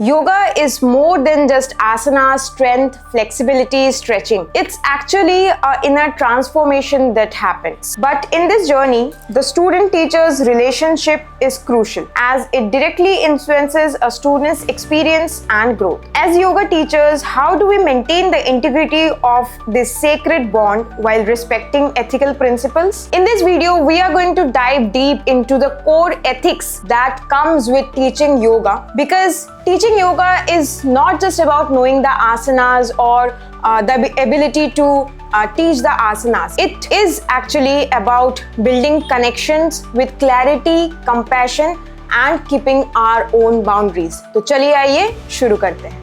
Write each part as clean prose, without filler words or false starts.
Yoga is more than just asana, strength, flexibility, stretching. It's actually an inner transformation that happens. But in this journey, the student-teacher's relationship is crucial as it directly influences a student's experience and growth. As yoga teachers, how do we maintain the integrity of this sacred bond while respecting ethical principles? In this video, we are going to dive deep into the core ethics that comes with teaching yoga, because teaching yoga is not just about knowing the asanas or the ability to teach the asanas. It is actually about building connections with clarity, compassion and keeping our own boundaries. तो चलिए आइए शुरू करते हैं.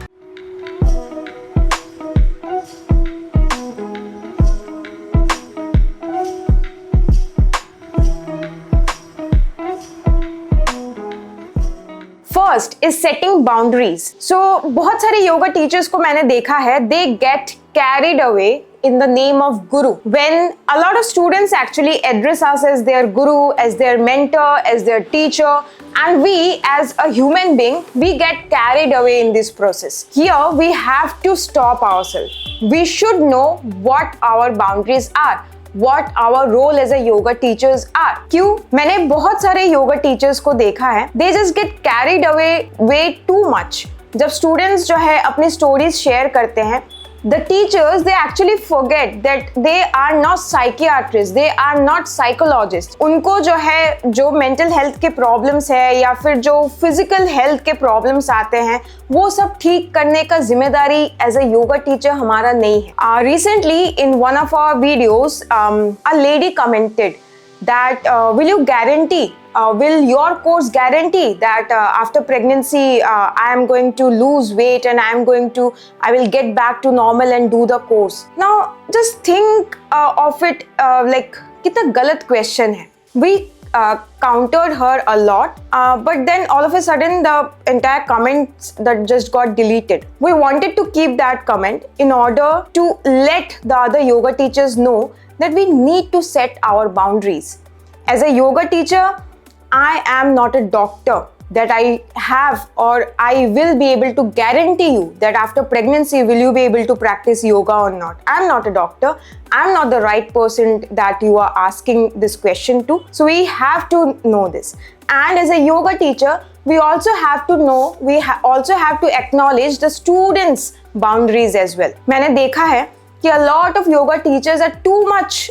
First is setting boundaries. So बहुत सारे yoga teachers को मैंने देखा है, they get carried away in the name of guru. When a lot of students actually address us as their guru, as their mentor, as their teacher, and we as a human being, we get carried away in this process. Here we have to stop ourselves. We should know what our boundaries are. What our role as a yoga teachers are. क्यों? मैंने बहुत सारे yoga teachers को देखा है, they just get carried away way too much. जब students जो है अपनी स्टोरीज शेयर करते हैं, the teachers they actually forget that they are not psychiatrists, they are not psychologists. उनको जो है जो मेंटल हेल्थ के प्रॉब्लम्स है या फिर जो फिजिकल हेल्थ के प्रॉब्लम्स आते हैं वो सब ठीक करने का जिम्मेदारी एज अ योगा टीचर हमारा नहीं है. Recently in one of our videos a lady commented that will you guarantee will your course guarantee that after pregnancy I am going to lose weight and I will get back to normal and do the course. Now just think of it like कितना गलत question है. We countered her a lot, but then all of a sudden the entire comments that just got deleted. We wanted to keep that comment in order to let the other yoga teachers know that we need to set our boundaries. As a yoga teacher, I am not a doctor that I have or I will be able to guarantee you that after pregnancy will you be able to practice yoga or not. I'm not a doctor. I'm not the right person that you are asking this question to. So we have to know this. And as a yoga teacher, we also have to know, also have to acknowledge the students' boundaries as well. मैंने देखा है कि a lot of yoga teachers are too much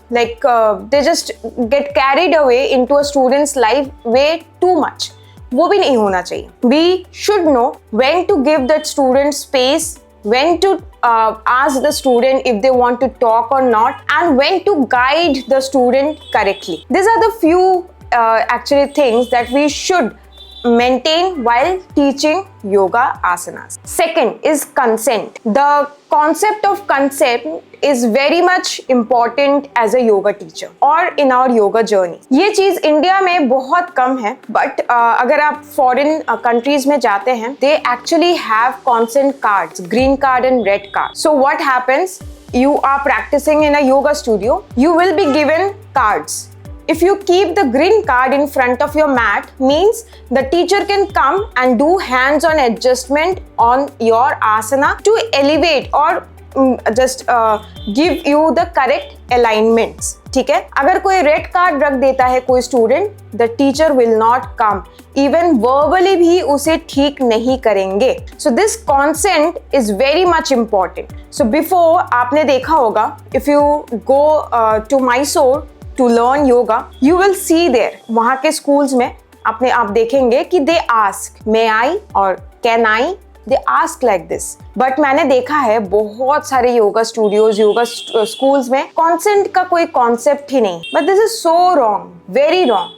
they just get carried away into a student's life way too much. वो भी नहीं होना चाहिए. We should know when to give that student space, when to ask the student if they want to talk or not, and when to guide the student correctly. These are the few actually things that we should maintain while teaching yoga asanas. Second is consent. The concept of consent is very much important as a yoga teacher or in our yoga journey. ये चीज India में बहुत कम है, but अगर आप foreign countries में जाते हैं, they actually have consent cards, green card and red card. So what happens? You are practicing in a yoga studio, you will be given cards. If you keep the green card in front of your mat, means the teacher can come and do hands-on adjustment on your asana to elevate or just give you the correct alignments. ठीक है? अगर कोई red card रख देता है कोई student, the teacher will not come. Even verbally भी उसे ठीक नहीं करेंगे. So this consent is very much important. So before आपने देखा होगा, if you go to Mysore to learn yoga, you will see there वहाँ के schools में आप देखेंगे कि they ask may I or can I, they ask like this. But मैंने देखा है बहुत सारे योगा स्टूडियोज, योगा schools में consent का कोई concept ही नहीं. But this is so wrong, very wrong.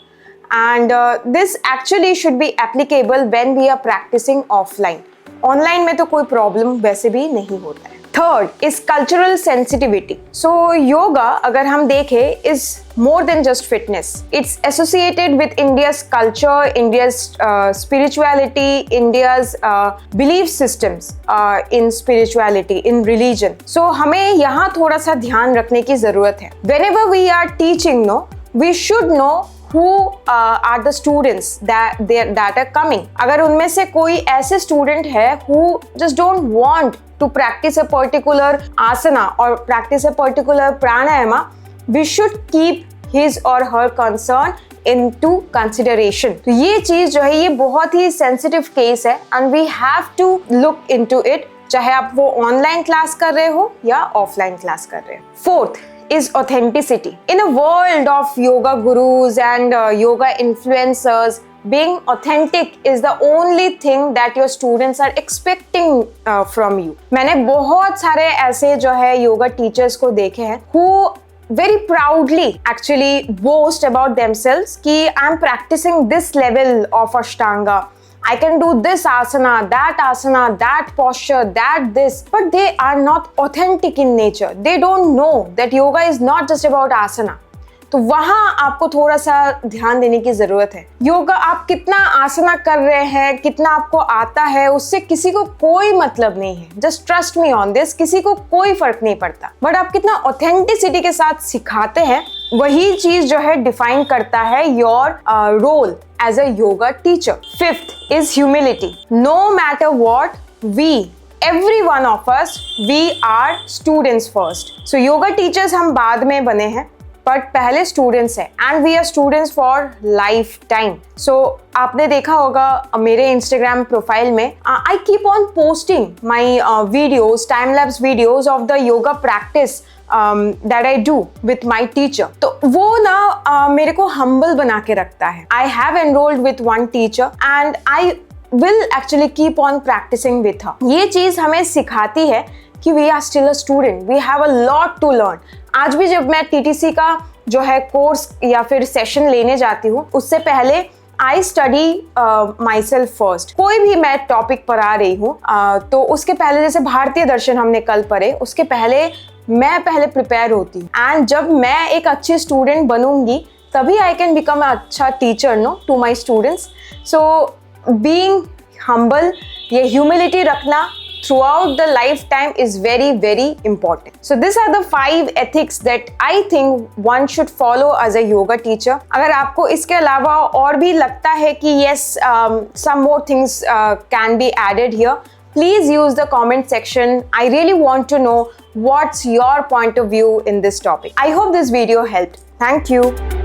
And this actually should be applicable when we are practicing offline. Online में तो कोई problem वैसे भी नहीं होता है. Third is cultural sensitivity. So yoga अगर हम देखें is more than just fitness. It's associated with India's culture, India's spirituality, India's belief systems in spirituality, in religion. So हमें यहाँ थोड़ा सा ध्यान रखने की ज़रूरत है. Whenever we are teaching, we should know who are the students that are coming. अगर उनमें से कोई ऐसे स्टूडेंट है who just don't want to practice a particular asana or practice a particular pranayama, we should keep his or her concern into consideration. तो ये चीज जो है ये बहुत ही sensitive case है and we have to look into it, चाहे आप वो ऑनलाइन क्लास कर रहे हो या ऑफलाइन क्लास कर रहे हो. Fourth is authenticity. In a world of yoga gurus and yoga influencers, being authentic is the only thing that your students are expecting from you. मैंने बहुत सारे ऐसे जो है योगा टीचर्स को देखे हैं who very proudly actually boast about themselves कि I am practicing this level of Ashtanga. I can do this asana, that posture, this. But they are not authentic in nature. They don't know that yoga is not just about asana. तो वहाँ आपको थोड़ा सा ध्यान देने की जरूरत है. योगा आप कितना आसना कर रहे हैं, कितना आपको आता है, उससे किसी को कोई मतलब नहीं है. Just trust me on this, किसी को कोई फर्क नहीं पड़ता. बट आप कितना ऑथेंटिसिटी के साथ सिखाते हैं, वही चीज जो है डिफाइन करता है your role as a yoga teacher. Fifth is humility. No matter what, every one of us, we are students first. So yoga teachers हम बाद में बने हैं, but पहले students हैं and we are students for lifetime. So आपने देखा होगा मेरे Instagram प्रोफाइल में I keep on posting my videos, time-lapse videos of the yoga practice that I do with my teacher. तो वो ना मेरे को humble बना के रखता है. I have enrolled with one teacher and I will actually keep on practicing with her. ये चीज़ हमें सिखाती है कि we are still a student. We have a lot to learn. आज भी जब मैं TTC का जो है कोर्स या फिर सेशन लेने जाती हूँ, उससे पहले I study myself first. कोई भी मैं टॉपिक पढ़ा रही हूँ तो उसके पहले, जैसे भारतीय दर्शन हमने कल पढ़े, उसके पहले मैं पहले प्रिपेयर होती हूँ. एंड जब मैं एक अच्छी स्टूडेंट बनूंगी तभी आई कैन बिकम अ अच्छा teacher no to my students. So being humble, ये ह्यूमिलिटी रखना throughout the lifetime is very, very important. So these are the 5 ethics that I think one should follow as a yoga teacher. अगर आपको इसके अलावा और भी लगता है कि yes, some more things can be added here, please use the comment section. I really want to know what's your point of view in this topic. I hope this video helped. Thank you.